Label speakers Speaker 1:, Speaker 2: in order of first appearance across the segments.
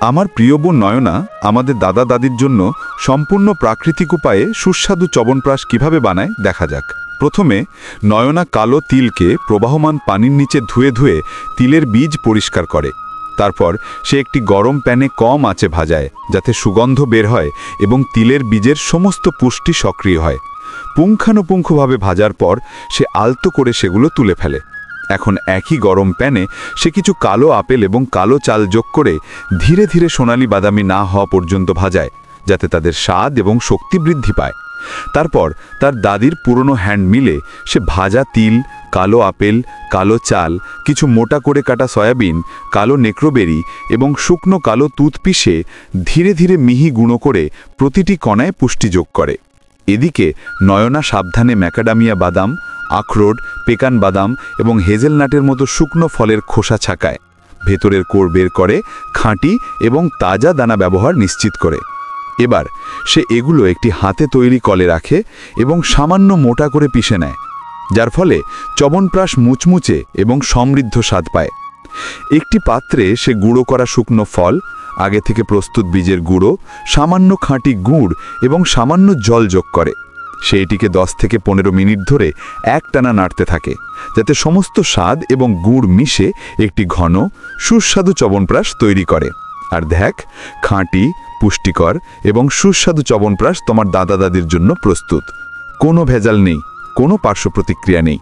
Speaker 1: আমার প্রিয় বোন নয়না আমাদের দাদা দাদির জন্য সম্পূর্ণ প্রাকৃতিক উপায়ে সুস্বাদু চবনপ্রাশ কিভাবে বানায় দেখা যাক। প্রথমে নয়না কালো তিলকে প্রবাহমান পানির নিচে ধুয়ে ধুয়ে তিলের বীজ পরিষ্কার করে। তারপর সে একটি গরম প্যানে কম আঁচে ভাজায় যাতে সুগন্ধ বের হয় এবং তিলের বীজের সমস্ত পুষ্টি সক্রিয় হয়। পুঙ্খানুপুঙ্খভাবে ভাজার পর সে আলতো করে সেগুলো তুলে ফেলে। এখন একই গরম প্যানে সে কিছু কালো আপেল এবং কালো চাল যোগ করে ধীরে ধীরে সোনালি বাদামি না হওয়া পর্যন্ত ভাজায় যাতে তাদের স্বাদ এবং শক্তি বৃদ্ধি পায়। তারপর তার দাদির পুরনো হ্যান্ড মিলে সে ভাজা তিল, কালো আপেল, কালো চাল, কিছু মোটা করে কাটা সয়াবিন, কালো নেক্রোবেরি এবং শুকনো কালো তুঁত পিষে ধীরে ধীরে মিহি গুঁড়ো করে প্রতিটি কণায় পুষ্টি যোগ করে। এদিকে নয়না সাবধানে ম্যাকাডামিয়া বাদাম, আখরোট, পেকান বাদাম এবং হেজেলনাটের মতো শুকনো ফলের খোসা ছাকায়, ভেতরের কোর বের করে খাঁটি এবং তাজা দানা ব্যবহার নিশ্চিত করে। এবার সে এগুলো একটি হাতে তৈরি কলে রাখে এবং সামান্য মোটা করে পিষে নেয়, যার ফলে চবনপ্রাশ মুচমুচে এবং সমৃদ্ধ স্বাদ পায়। একটি পাত্রে সে গুঁড়ো করা শুকনো ফল, আগে থেকে প্রস্তুত বীজের গুঁড়ো, সামান্য খাঁটি গুড় এবং সামান্য জল যোগ করে। সে এটিকে 10 থেকে 15 মিনিট ধরে একটানা নাড়তে থাকে যাতে সমস্ত স্বাদ এবং গুড় মিশে একটি ঘন সুস্বাদু চবনপ্রাশ তৈরি করে। আর দেখ, খাঁটি, পুষ্টিকর এবং সুস্বাদু চবনপ্রাশ তোমার দাদা দাদির জন্য প্রস্তুত। কোনো ভেজাল নেই, কোনো পার্শ্ব প্রতিক্রিয়া নেই।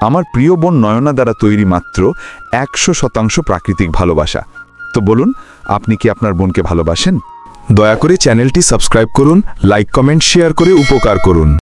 Speaker 1: আমার প্রিয় বোন নয়না দ্বারা তৈরি মাত্র 100% প্রাকৃতিক ভালোবাসা। তো বলুন, আপনি কি আপনার বোনকে ভালোবাসেন?
Speaker 2: দয়া করে চ্যানেলটি সাবস্ক্রাইব করুন, লাইক, কমেন্ট, শেয়ার করে উপকার করুন।